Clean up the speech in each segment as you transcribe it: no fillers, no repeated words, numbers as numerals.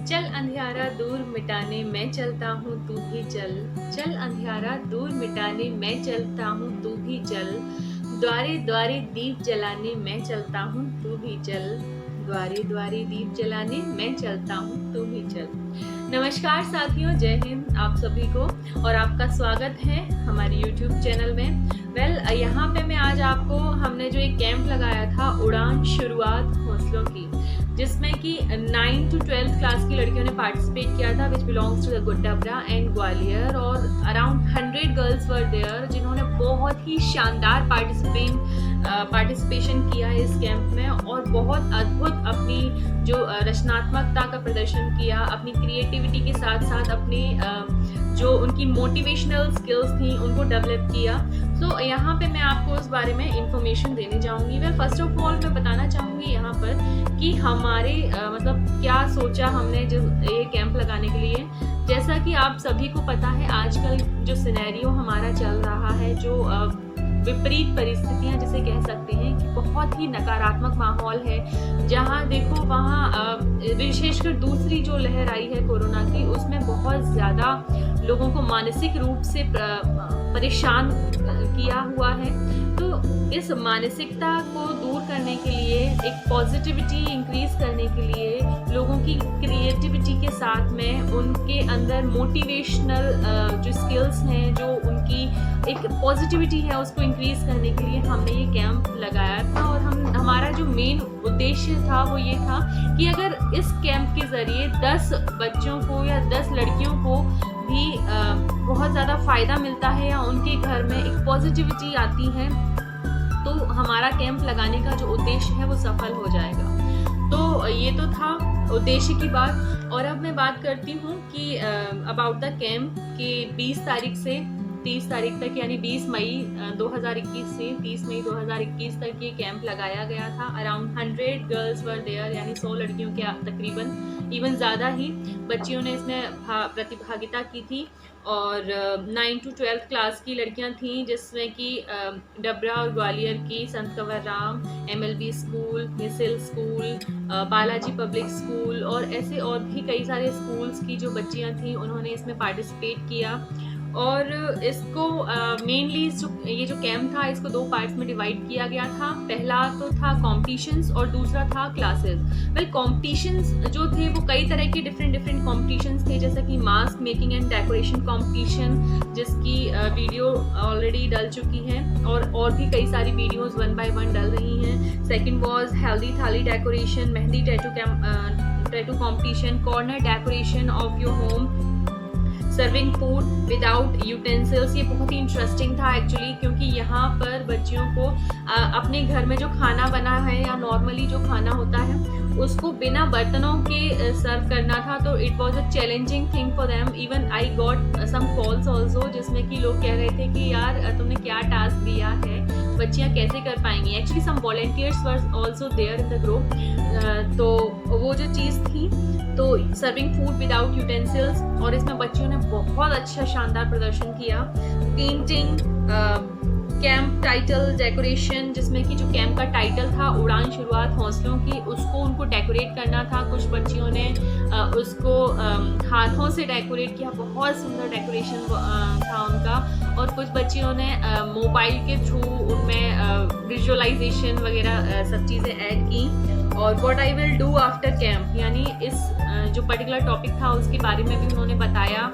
चल अंधियारा दूर मिटाने मैं चलता हूँ तू भी चल। चल अंधियारा दूर मिटाने मैं चलता हूँ तू भी चल। द्वारे द्वारे दीप जलाने मैं चलता हूँ तू भी चल। द्वारे द्वारे दीप जलाने मैं चलता हूँ तू भी चल। नमस्कार साथियों, जय हिंद आप सभी को और आपका स्वागत है हमारे YouTube चैनल में। यहाँ पे मैं आज आपको हमने जो एक कैंप लगाया था उड़ान शुरुआत हौसलों की, जिसमें कि 9 to 12 क्लास की लड़कियों ने पार्टिसिपेट किया था, which belongs to the Dabra and Gwalior, और अराउंड 100 गर्ल्स वर देयर जिन्होंने बहुत ही शानदार पार्टिसिपेशन किया इस कैंप में और बहुत अद्भुत अपनी जो रचनात्मकता का प्रदर्शन किया, अपनी क्रिएटिविटी के साथ साथ अपनी जो उनकी मोटिवेशनल स्किल्स थी उनको डेवलप किया। सो यहाँ पे मैं आपको उस बारे में इंफॉर्मेशन देने जाऊँगी। फर्स्ट ऑफ ऑल मैं बताना चाहूँगी यहाँ पर कि हमारे मतलब क्या सोचा हमने जो ये कैंप लगाने के लिए। जैसा कि आप सभी को पता है, आजकल जो सिनेरियो हमारा चल रहा है, जो विपरीत परिस्थितियां जिसे कह सकते हैं कि बहुत ही नकारात्मक माहौल है, जहां देखो वहां विशेषकर दूसरी जो लहर आई है कोरोना की, उसमें बहुत ज़्यादा लोगों को मानसिक रूप से परेशान किया हुआ है। तो इस मानसिकता को दूर करने के लिए, एक पॉजिटिविटी इंक्रीज करने के लिए, लोगों की क्रिएटिविटी के साथ में उनके अंदर मोटिवेशनल जो स्किल्स हैं, जो उनकी एक पॉजिटिविटी है, उसको इंक्रीज करने के लिए हमने ये कैंप लगाया था। और हमारा जो मेन उद्देश्य था वो ये था कि अगर इस कैंप के ज़रिए 10 बच्चों को या 10 लड़कियों को भी बहुत ज़्यादा फ़ायदा मिलता है या उनके घर में एक पॉजिटिविटी आती है, तो हमारा कैंप लगाने का जो उद्देश्य है वो सफल हो जाएगा। तो ये तो था उद्देश्य की बात। और अब मैं बात करती हूँ कि अबाउट द कैंप के 20 तारीख से 30 तारीख तक, यानी 20 मई 2021 से 30 मई 2021 तक ये कैंप लगाया गया था। अराउंड 100 गर्ल्स वर देयर, यानी 100 लड़कियों के तकरीबन, इवन ज़्यादा ही बच्चियों ने इसमें प्रतिभागिता की थी। और 9 to 12 क्लास की लड़कियां थीं, जिसमें कि डबरा और ग्वालियर की संत Kanwar Ram MLB school, missile school, Balaji public school और ऐसे और भी कई सारे स्कूल्स की जो बच्चियां थीं उन्होंने इसमें पार्टिसिपेट किया। और इसको मेनली ये जो कैंप था इसको 2 पार्ट्स में डिवाइड किया गया था। पहला तो था कॉम्पिटिशन्स और दूसरा था क्लासेस। कॉम्पिटिशन्स जो थे वो कई तरह के डिफरेंट कॉम्पिटिशन्स थे, जैसे कि mask making and decoration competition, जिसकी वीडियो ऑलरेडी डल चुकी है और भी कई सारी वीडियोज़ 1 by 1 डल रही हैं। सेकेंड वॉज हेल्दी थाली decoration, mehndi tattoo competition, corner decoration of your home, serving food without utensils. ये बहुत ही इंटरेस्टिंग था एक्चुअली, क्योंकि यहाँ पर बच्चियों को अपने घर में जो खाना बना है या नॉर्मली जो खाना होता है उसको बिना बर्तनों के सर्व करना था। तो it was a challenging thing for them. Even I got some calls also, जिसमें कि लोग कह रहे थे कि यार तुमने क्या टास्क दिया है, बच्चियाँ कैसे कर पाएंगी। Actually some volunteers were also there in the group. तो वो जो चीज़ थी, तो सर्विंग फूड विदाउट यूटेंसिल्स, और इसमें बच्चियों ने बहुत अच्छा शानदार प्रदर्शन किया। पेंटिंग, कैंप टाइटल डेकोरेशन, जिसमें कि जो कैंप का टाइटल था उड़ान शुरुआत हौसलों की, उसको उनको डेकोरेट करना था। कुछ बच्चियों ने उसको हाथों से डेकोरेट किया, बहुत सुंदर डेकोरेशन था उनका। और कुछ बच्चियों ने मोबाइल के थ्रू उनमें विजुअलाइजेशन वगैरह सब चीज़ें ऐड की। और what I will do after camp, यानी इस जो पर्टिकुलर टॉपिक था उसके बारे में भी उन्होंने बताया।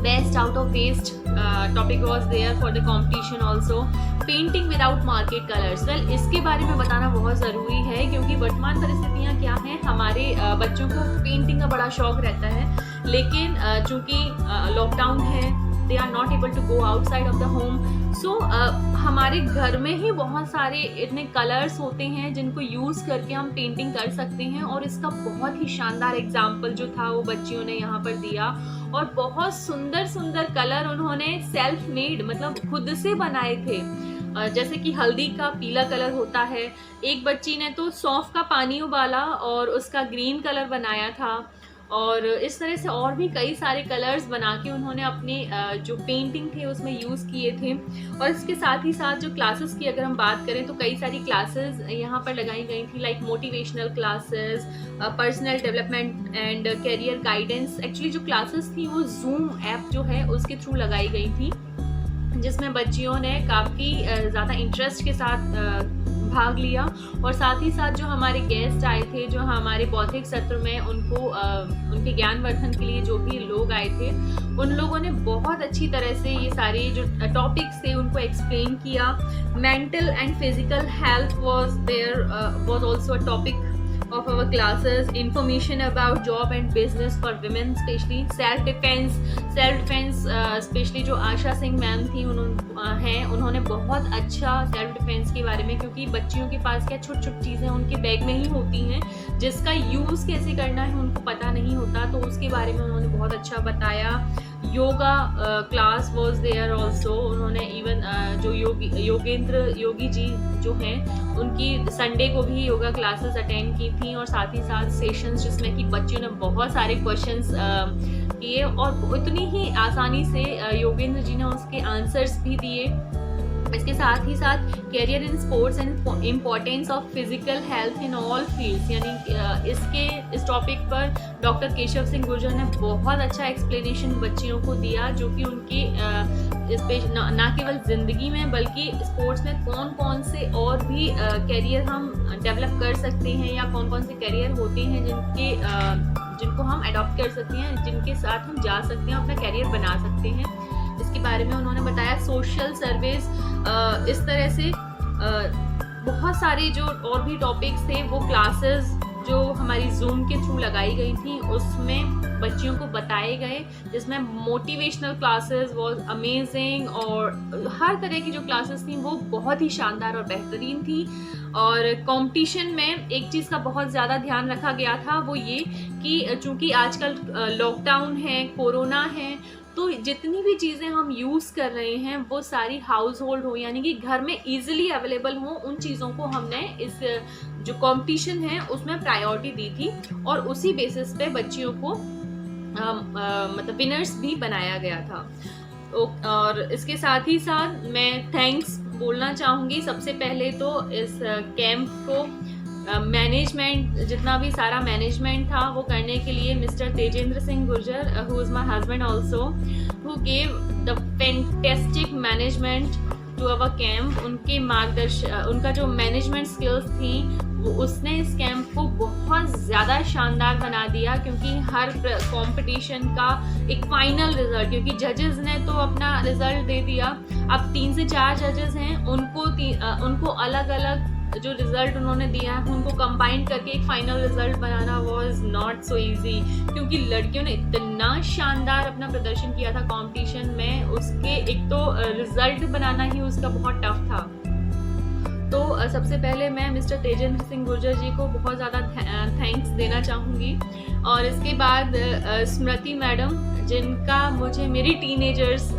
Best out of waste topic was there for the competition also. Painting without market colours, इसके बारे में बताना बहुत ज़रूरी है, क्योंकि वर्तमान परिस्थितियाँ क्या हैं, हमारे बच्चों को पेंटिंग का बड़ा शौक रहता है, लेकिन चूँकि लॉकडाउन है, they are not able to go outside of the home. So हमारे घर में ही बहुत सारे इतने कलर्स होते हैं जिनको यूज़ करके हम पेंटिंग कर सकते हैं। और इसका बहुत ही शानदार एग्जाम्पल जो था वो बच्चियों ने यहाँ पर दिया, और बहुत सुंदर सुंदर कलर उन्होंने सेल्फ मेड, मतलब खुद से बनाए थे। जैसे कि हल्दी का पीला कलर होता है, एक बच्ची ने तो सौंफ का पानी उबाला और उसका ग्रीन कलर बनाया था। और इस तरह से और भी कई सारे कलर्स बना के उन्होंने अपने जो पेंटिंग थे उसमें यूज़ किए थे। और इसके साथ ही साथ जो क्लासेस की अगर हम बात करें तो कई सारी क्लासेस यहाँ पर लगाई गई थी, like motivational classes, personal development and career guidance. Actually जो क्लासेस थी वो जूम ऐप जो है उसके थ्रू लगाई गई थी, जिसमें बच्चियों ने काफ़ी ज़्यादा इंटरेस्ट के साथ भाग लिया। और साथ ही साथ जो हमारे गेस्ट आए थे, जो हमारे बौद्धिक सत्र में उनको उनके ज्ञानवर्धन के लिए जो भी लोग आए थे, उन लोगों ने बहुत अच्छी तरह से ये सारे जो टॉपिक्स थे उनको एक्सप्लेन किया। Mental and physical health was also a topic of our classes. Information about job and business for women, especially self defense especially जो आशा सिंह मैम थी उन्होंने बहुत अच्छा सेल्फ डिफेंस के बारे में, क्योंकि बच्चियों के पास क्या छोटी छोटी चीज़ें उनके बैग में ही होती हैं जिसका यूज़ कैसे करना है उनको पता नहीं होता, तो उसके बारे में उन्होंने बहुत अच्छा बताया। Yoga class was there also. उन्होंने इवन जो योगी जी जो हैं उनकी संडे को भी योगा क्लासेस अटेंड की थी, और साथ ही साथ सेशंस जिसमें कि बच्चों ने बहुत सारे क्वेश्चंस किए और इतनी ही आसानी से योगेंद्र जी ने उसके आंसर्स भी दिए। इसके साथ ही साथ career in sports and importance of physical health in all fields, यानी इस टॉपिक पर डॉक्टर केशव सिंह गुर्जर ने बहुत अच्छा एक्सप्लेनेशन बच्चियों को दिया, जो कि उनकी ना केवल ज़िंदगी में बल्कि स्पोर्ट्स में कौन कौन से और भी कैरियर हम डेवलप कर सकते हैं, या कौन कौन से कैरियर होते हैं जिनको हम अडॉप्ट कर सकते हैं, जिनके साथ हम जा सकते हैं, अपना कैरियर बना सकते हैं। इसके बारे में उन्होंने बताया। सोशल सर्विस, इस तरह से बहुत सारे जो और भी टॉपिक्स थे वो क्लासेस जो हमारी जूम के थ्रू लगाई गई थी उसमें बच्चियों को बताए गए, जिसमें मोटिवेशनल क्लासेस वाज अमेजिंग, और हर तरह की जो क्लासेस थी वो बहुत ही शानदार और बेहतरीन थी। और कंपटीशन में एक चीज़ का बहुत ज़्यादा ध्यान रखा गया था, वो ये कि चूँकि आजकल लॉकडाउन है, कोरोना है, तो जितनी भी चीज़ें हम यूज़ कर रहे हैं वो सारी हाउस होल्ड हो, यानी कि घर में ईजिली अवेलेबल हो, उन चीज़ों को हमने इस जो कंपटीशन है उसमें प्रायोरिटी दी थी, और उसी बेसिस पे बच्चियों को मतलब विनर्स भी बनाया गया था। और इसके साथ ही साथ मैं थैंक्स बोलना चाहूँगी सबसे पहले तो इस कैंप को मैनेजमेंट, जितना भी सारा मैनेजमेंट था वो करने के लिए mister Tejendra Singh Gurjar, who is my husband also, who gave the fantastic management to our camp. उनके मार्गदर्शन, उनका जो मैनेजमेंट स्किल्स थी उसने इस कैंप को बहुत ज़्यादा शानदार बना दिया, क्योंकि हर कंपटीशन का एक फाइनल रिजल्ट, क्योंकि जजेस ने तो अपना रिजल्ट दे दिया, अब 3 से 4 जजेस हैं, उनको अलग अलग जो रिज़ल्ट उन्होंने दिया है उनको कंबाइन करके एक final result banana was not so easy, क्योंकि लड़कियों ने इतना शानदार अपना प्रदर्शन किया था कंपटीशन में, उसके एक तो रिज़ल्ट बनाना ही उसका बहुत टफ था। तो सबसे पहले मैं मिस्टर तेजेंद्र सिंह गुर्जर जी को बहुत ज़्यादा थैंक्स देना चाहूँगी, और इसके बाद स्मृति मैडम, जिनका मुझे मेरी टीनेजर्स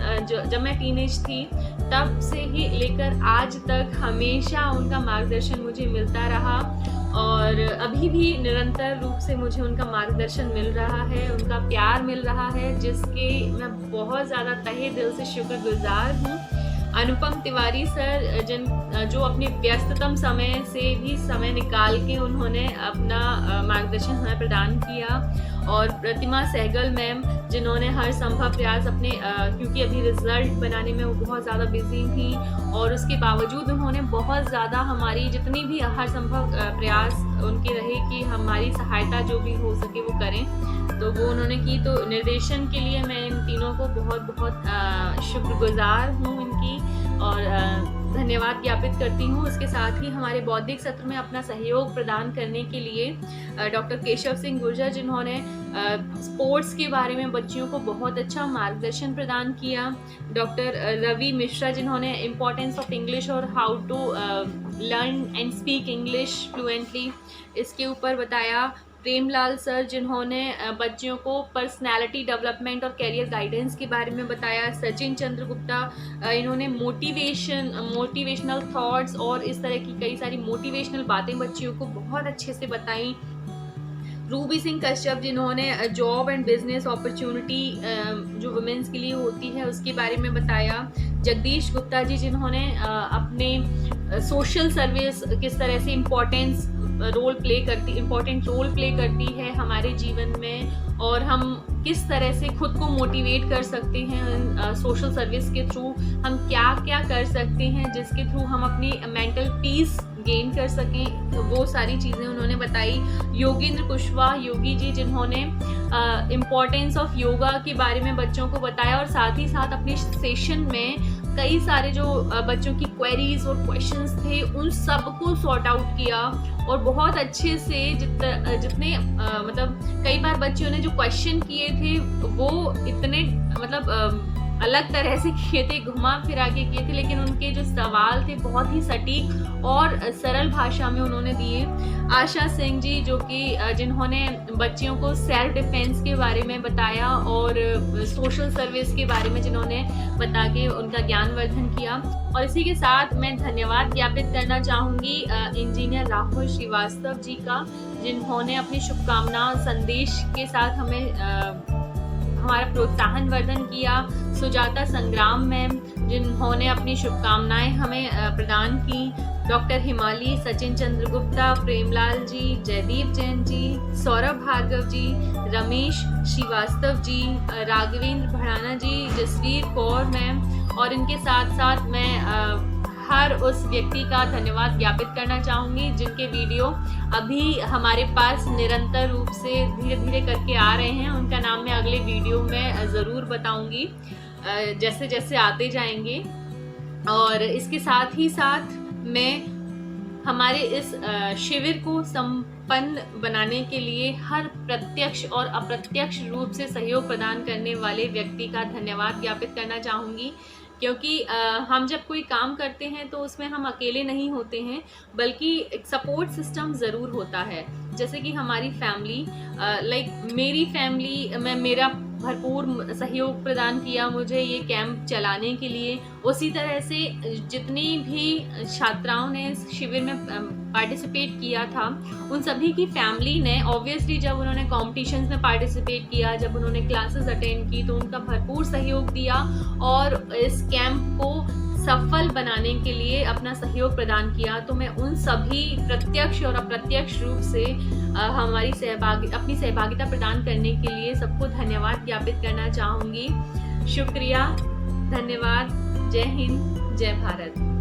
जब मैं टीनेज थी तब से ही लेकर आज तक हमेशा उनका मार्गदर्शन मुझे मिलता रहा, और अभी भी निरंतर रूप से मुझे उनका मार्गदर्शन मिल रहा है, उनका प्यार मिल रहा है, जिसके मैं बहुत ज़्यादा तहे दिल से शुक्रगुजार हूँ। अनुपम तिवारी सर, जो अपने व्यस्ततम समय से भी समय निकाल के उन्होंने अपना मार्गदर्शन हमें प्रदान किया, और प्रतिमा सहगल मैम, जिन्होंने हर संभव प्रयास अपने क्योंकि अभी रिज़ल्ट बनाने में वो बहुत ज़्यादा बिजी थी, और उसके बावजूद उन्होंने बहुत ज़्यादा हमारी जितनी भी हर संभव प्रयास उनके रहे कि हमारी सहायता जो भी हो सके वो करें, तो वो उन्होंने की। तो निर्देशन के लिए मैं इन तीनों को बहुत बहुत शुक्रगुजार हूँ इनकी, और धन्यवाद ज्ञापित करती हूँ। उसके साथ ही हमारे बौद्धिक सत्र में अपना सहयोग प्रदान करने के लिए डॉक्टर केशव सिंह गुर्जर, जिन्होंने स्पोर्ट्स के बारे में बच्चियों को बहुत अच्छा मार्गदर्शन प्रदान किया, डॉक्टर रवि मिश्रा, जिन्होंने इम्पोर्टेंस ऑफ इंग्लिश और how to learn and speak English fluently इसके ऊपर बताया, प्रेमलाल सर, जिन्होंने बच्चियों को पर्सनालिटी डेवलपमेंट और कैरियर गाइडेंस के बारे में बताया, सचिन चंद्र गुप्ता, इन्होंने मोटिवेशनल थॉट्स और इस तरह की कई सारी मोटिवेशनल बातें बच्चियों को बहुत अच्छे से बताई, रूबी सिंह कश्यप जिन्होंने जॉब एंड बिजनेस अपॉर्चुनिटी जो वुमेन्स के लिए होती है उसके बारे में बताया। जगदीश गुप्ता जी जिन्होंने अपने सोशल सर्विस किस तरह से इम्पोर्टेंट रोल प्ले करती है हमारे जीवन में, और हम किस तरह से खुद को मोटिवेट कर सकते हैं सोशल सर्विस के थ्रू, हम क्या क्या कर सकते हैं जिसके थ्रू हम अपनी मेंटल पीस गेन कर सकें, वो सारी चीज़ें उन्होंने बताई। योगेंद्र कुशवाहा योगी जी जिन्होंने इम्पोर्टेंस ऑफ योगा के बारे में बच्चों को बताया, और साथ ही साथ अपने सेशन में कई सारे जो बच्चों की क्वेरीज और क्वेश्चंस थे उन सब को सॉर्ट आउट किया, और बहुत अच्छे से जितने मतलब कई बार बच्चों ने जो क्वेश्चन किए थे वो इतने मतलब अलग तरह से किए थे, घुमा फिरा के किए थे, लेकिन उनके जो सवाल थे बहुत ही सटीक और सरल भाषा में उन्होंने दिए। आशा सिंह जी जो कि जिन्होंने बच्चियों को सेल्फ डिफेंस के बारे में बताया और सोशल सर्विस के बारे में जिन्होंने बता के उनका ज्ञानवर्धन किया। और इसी के साथ मैं धन्यवाद ज्ञापित करना चाहूँगी इंजीनियर राहुल श्रीवास्तव जी का, जिन्होंने अपनी शुभकामना संदेश के साथ हमें हमारा प्रोत्साहन वर्धन किया। सुजाता संग्राम मैम जिन्होंने अपनी शुभकामनाएं हमें प्रदान की। डॉक्टर हिमाली, सचिन चंद्र गुप्ता, प्रेमलाल जी, जयदीप जैन जी, सौरभ भार्गव जी, रमेश श्रीवास्तव जी, राघवेंद्र भड़ाना जी, जसवीर कौर मैम, और इनके साथ साथ मैं हर उस व्यक्ति का धन्यवाद ज्ञापित करना चाहूँगी जिनके वीडियो अभी हमारे पास निरंतर रूप से धीरे धीरे करके आ रहे हैं। उनका नाम मैं अगले वीडियो में ज़रूर बताऊँगी जैसे जैसे आते जाएंगे। और इसके साथ ही साथ मैं हमारे इस शिविर को संपन्न बनाने के लिए हर प्रत्यक्ष और अप्रत्यक्ष रूप से सहयोग प्रदान करने वाले व्यक्ति का धन्यवाद ज्ञापित करना चाहूँगी, क्योंकि हम जब कोई काम करते हैं तो उसमें हम अकेले नहीं होते हैं, बल्कि एक सपोर्ट सिस्टम ज़रूर होता है। जैसे कि हमारी फैमिली, लाइक मेरी फैमिली में मेरा भरपूर सहयोग प्रदान किया मुझे ये कैंप चलाने के लिए। उसी तरह से जितनी भी छात्राओं ने इस शिविर में पार्टिसिपेट किया था उन सभी की फैमिली ने ऑब्वियसली जब उन्होंने कॉम्पिटिशन्स में पार्टिसिपेट किया, जब उन्होंने क्लासेस अटेंड की तो उनका भरपूर सहयोग दिया और इस कैंप को सफल बनाने के लिए अपना सहयोग प्रदान किया। तो मैं उन सभी प्रत्यक्ष और अप्रत्यक्ष रूप से अपनी सहभागिता प्रदान करने के लिए सबको धन्यवाद ज्ञापित करना चाहूँगी। शुक्रिया, धन्यवाद, जय हिंद, जय भारत।